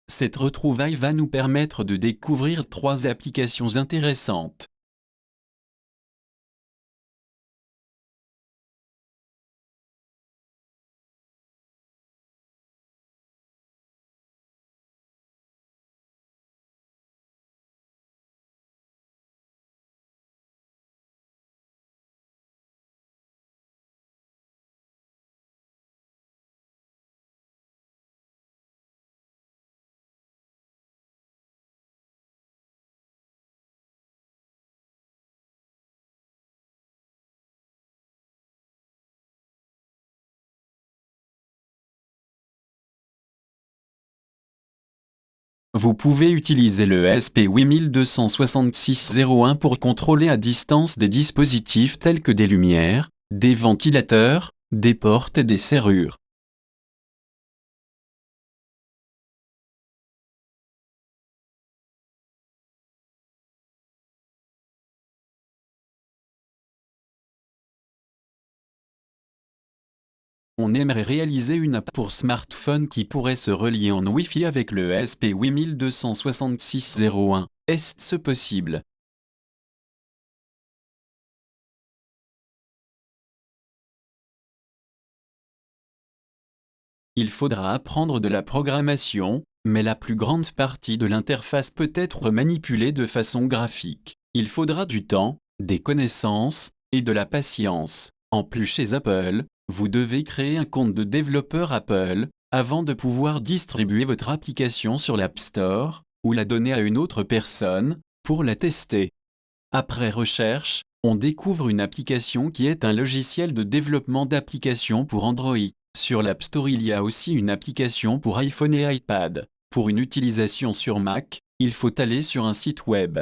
Cette retrouvaille va nous permettre de découvrir 3 applications intéressantes. Vous pouvez utiliser le ESP826601 pour contrôler à distance des dispositifs tels que des lumières, des ventilateurs, des portes et des serrures. On aimerait réaliser une app pour smartphone qui pourrait se relier en Wi-Fi avec le ESP826601. Est-ce possible? Il faudra apprendre de la programmation, mais la plus grande partie de l'interface peut être manipulée de façon graphique. Il faudra du temps, des connaissances, et de la patience. En plus chez Apple, vous devez créer un compte de développeur Apple, avant de pouvoir distribuer votre application sur l'App Store, ou la donner à une autre personne, pour la tester. Après recherche, on découvre une application qui est un logiciel de développement d'applications pour Android. Sur l'App Store, il y a aussi une application pour iPhone et iPad. Pour une utilisation sur Mac, il faut aller sur un site web.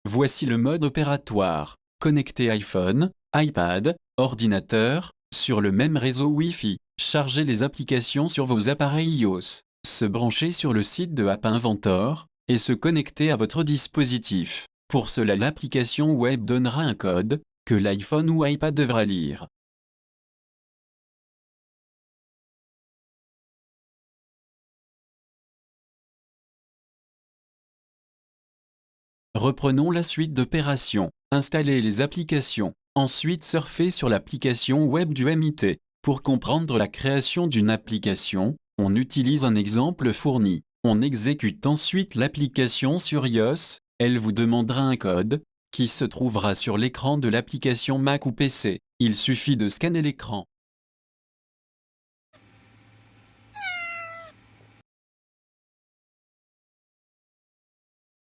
Voici le mode opératoire. Connecter iPhone, iPad, ordinateur, sur le même réseau Wi-Fi. Charger les applications sur vos appareils iOS. Se brancher sur le site de App Inventor, et se connecter à votre dispositif. Pour cela, l'application web donnera un code, que l'iPhone ou iPad devra lire. Reprenons la suite d'opérations. Installer les applications. Ensuite surfer sur l'application web du MIT. Pour comprendre la création d'une application, on utilise un exemple fourni. On exécute ensuite l'application sur iOS, elle vous demandera un code, qui se trouvera sur l'écran de l'application Mac ou PC. Il suffit de scanner l'écran.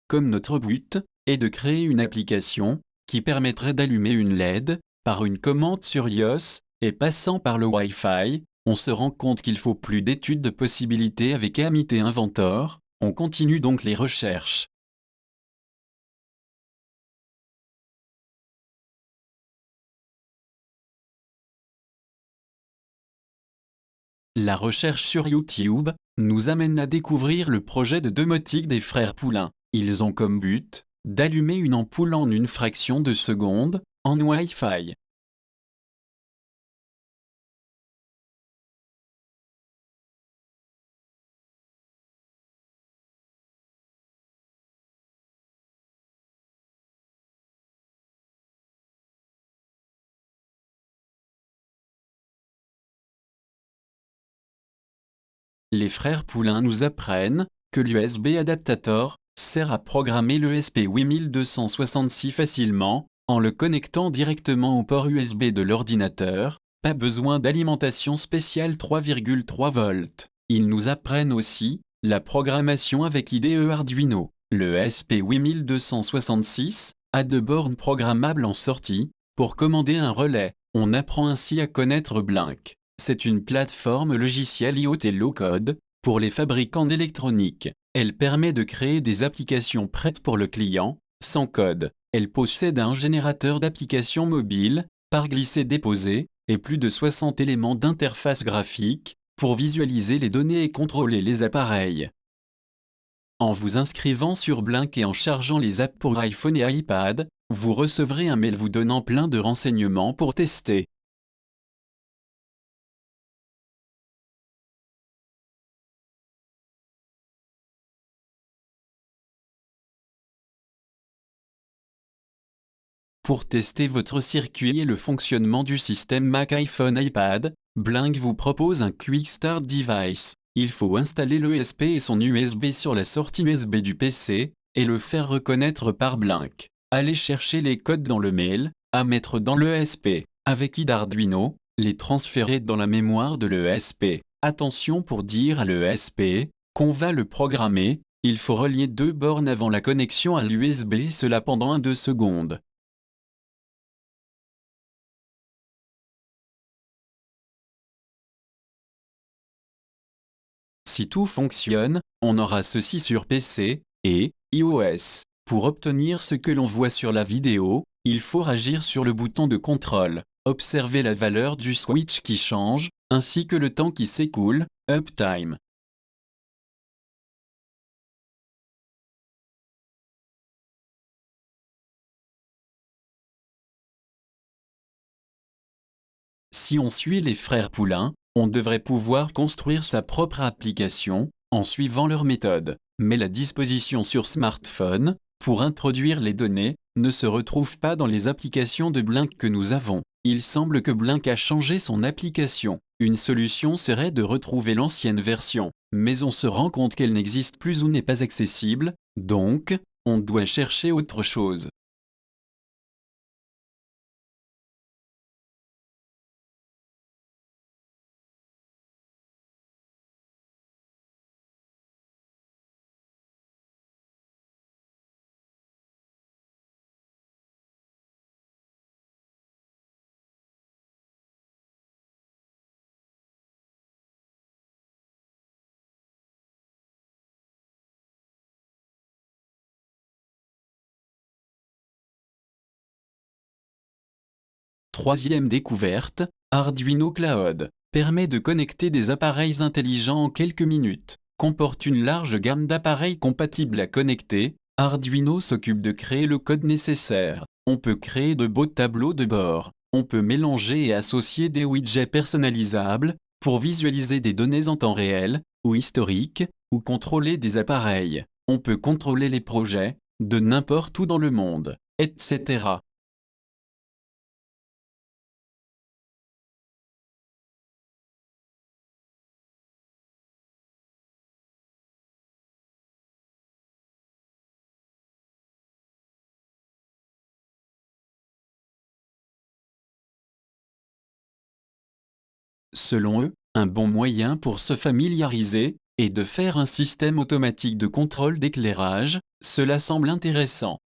Comme notre but est de créer une application qui permettrait d'allumer une LED par une commande sur iOS et passant par le Wi-Fi, on se rend compte qu'il faut plus d'études de possibilités avec Amit Inventor. On continue donc les recherches. La recherche sur YouTube nous amène à découvrir le projet de domotique des frères Poulain. Ils ont comme but d'allumer une ampoule en une fraction de seconde, en Wi-Fi. Les frères Poulain nous apprennent que l'USB adaptator sert à programmer l'ESP 8266 facilement, en le connectant directement au port USB de l'ordinateur, pas besoin d'alimentation spéciale 3,3 volts. Ils nous apprennent aussi la programmation avec IDE Arduino. Le ESP 8266 a 2 bornes programmables en sortie, pour commander un relais. On apprend ainsi à connaître Blink. C'est une plateforme logicielle IoT low-code pour les fabricants d'électronique. Elle permet de créer des applications prêtes pour le client, sans code. Elle possède un générateur d'applications mobiles, par glisser-déposer, et plus de 60 éléments d'interface graphique, pour visualiser les données et contrôler les appareils. En vous inscrivant sur Blink et en chargeant les apps pour iPhone et iPad, vous recevrez un mail vous donnant plein de renseignements pour tester. Pour tester votre circuit et le fonctionnement du système Mac iPhone iPad, Blink vous propose un Quick Start Device. Il faut installer l'ESP et son USB sur la sortie USB du PC, et le faire reconnaître par Blink. Allez chercher les codes dans le mail, à mettre dans l'ESP. Avec Arduino, les transférer dans la mémoire de l'ESP. Attention pour dire à l'ESP qu'on va le programmer, il faut relier deux bornes avant la connexion à l'USB, cela pendant 1-2 secondes. Si tout fonctionne, on aura ceci sur PC et iOS. Pour obtenir ce que l'on voit sur la vidéo, il faut agir sur le bouton de contrôle. Observez la valeur du switch qui change, ainsi que le temps qui s'écoule, uptime. Si on suit les frères Poulain, on devrait pouvoir construire sa propre application, en suivant leur méthode. Mais la disposition sur smartphone, pour introduire les données, ne se retrouve pas dans les applications de Blink que nous avons. Il semble que Blink a changé son application. Une solution serait de retrouver l'ancienne version, mais on se rend compte qu'elle n'existe plus ou n'est pas accessible, donc, on doit chercher autre chose. Troisième découverte, Arduino Cloud permet de connecter des appareils intelligents en quelques minutes. Comporte une large gamme d'appareils compatibles à connecter. Arduino s'occupe de créer le code nécessaire. On peut créer de beaux tableaux de bord. On peut mélanger et associer des widgets personnalisables pour visualiser des données en temps réel ou historique, ou contrôler des appareils. On peut contrôler les projets de n'importe où dans le monde, etc. Selon eux, un bon moyen pour se familiariser est de faire un système automatique de contrôle d'éclairage. Cela semble intéressant.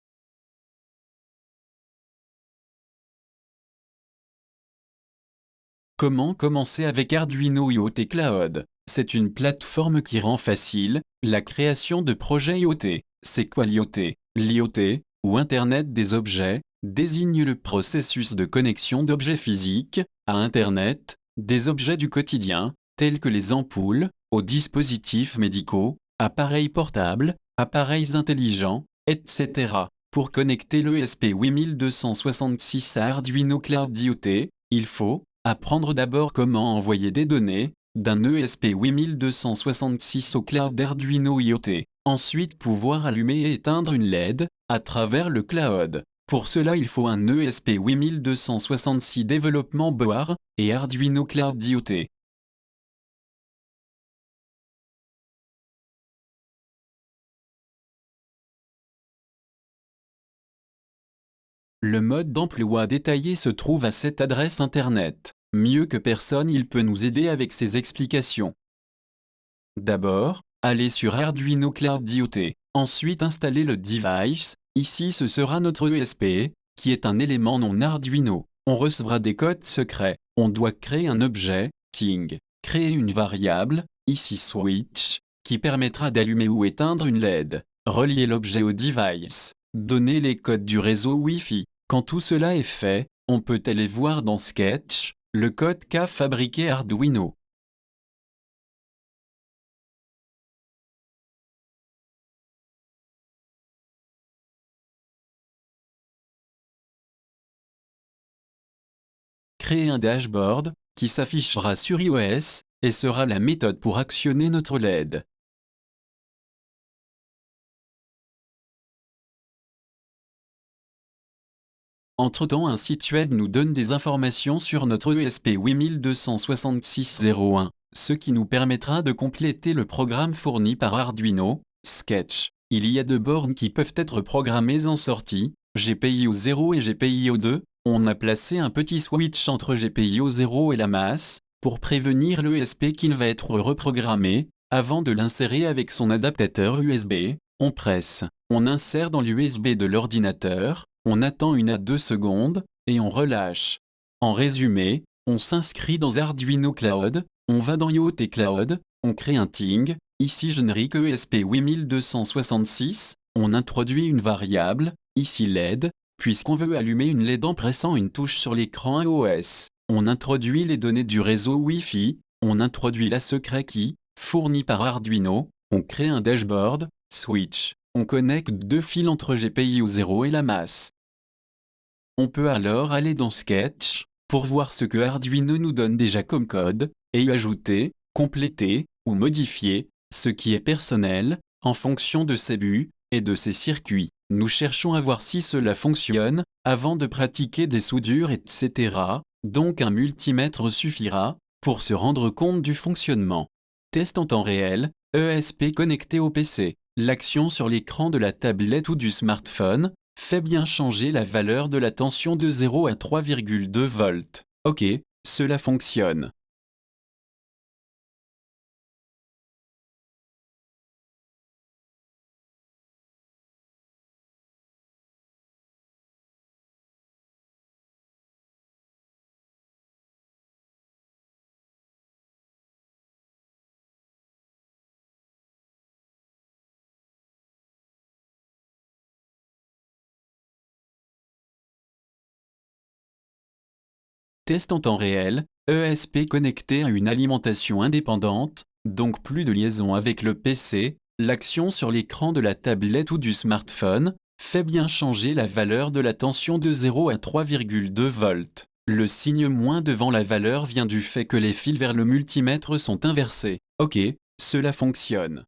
Comment commencer avec Arduino IoT Cloud? C'est une plateforme qui rend facile la création de projets IoT. C'est quoi l'IoT? L'IoT, ou Internet des objets, désigne le processus de connexion d'objets physiques à Internet, des objets du quotidien, tels que les ampoules, aux dispositifs médicaux, appareils portables, appareils intelligents, etc. Pour connecter l'ESP 8266 à Arduino Cloud IoT, il faut apprendre d'abord comment envoyer des données d'un ESP 8266 au cloud d'Arduino IoT. Ensuite pouvoir allumer et éteindre une LED à travers le cloud. Pour cela il faut un ESP 8266 développement board et Arduino Cloud IoT. Le mode d'emploi détaillé se trouve à cette adresse internet. Mieux que personne il peut nous aider avec ses explications. D'abord, allez sur Arduino Cloud IoT. Ensuite installez le device. Ici ce sera notre ESP, qui est un élément non Arduino. On recevra des codes secrets. On doit créer un objet, Ting. Créer une variable, ici switch, qui permettra d'allumer ou éteindre une LED. Relier l'objet au device. Donner les codes du réseau Wi-Fi. Quand tout cela est fait, on peut aller voir dans Sketch, le code qu'a fabriqué Arduino. créer un dashboard, qui s'affichera sur iOS, et sera la méthode pour actionner notre LED. Entre-temps, un site web nous donne des informations sur notre ESP 8266.01, ce qui nous permettra de compléter le programme fourni par Arduino, Sketch. Il y a deux bornes qui peuvent être programmées en sortie, GPIO 0 et GPIO 2. On a placé un petit switch entre GPIO 0 et la masse, pour prévenir l'ESP qu'il va être reprogrammé. Avant de l'insérer avec son adaptateur USB, on presse, on insère dans l'USB de l'ordinateur, on attend 1 à 2 secondes, et on relâche. En résumé, on s'inscrit dans Arduino Cloud, on va dans IoT Cloud, on crée un ting, ici générique ESP 8266, on introduit une variable, ici LED, puisqu'on veut allumer une LED en pressant une touche sur l'écran iOS. On introduit les données du réseau Wi-Fi, on introduit la secret key, fournie par Arduino, on crée un dashboard, switch. On connecte deux fils entre GPIO 0 et la masse. On peut alors aller dans Sketch, pour voir ce que Arduino nous donne déjà comme code, et y ajouter, compléter, ou modifier, ce qui est personnel, en fonction de ses buts, et de ses circuits. Nous cherchons à voir si cela fonctionne, avant de pratiquer des soudures etc. Donc un multimètre suffira, pour se rendre compte du fonctionnement. Test en temps réel, ESP connecté au PC. L'action sur l'écran de la tablette ou du smartphone fait bien changer la valeur de la tension de 0 à 3,2 volts. Ok, cela fonctionne. Test en temps réel, ESP connecté à une alimentation indépendante, donc plus de liaison avec le PC, l'action sur l'écran de la tablette ou du smartphone fait bien changer la valeur de la tension de 0 à 3,2 volts. Le signe moins devant la valeur vient du fait que les fils vers le multimètre sont inversés. Ok, cela fonctionne.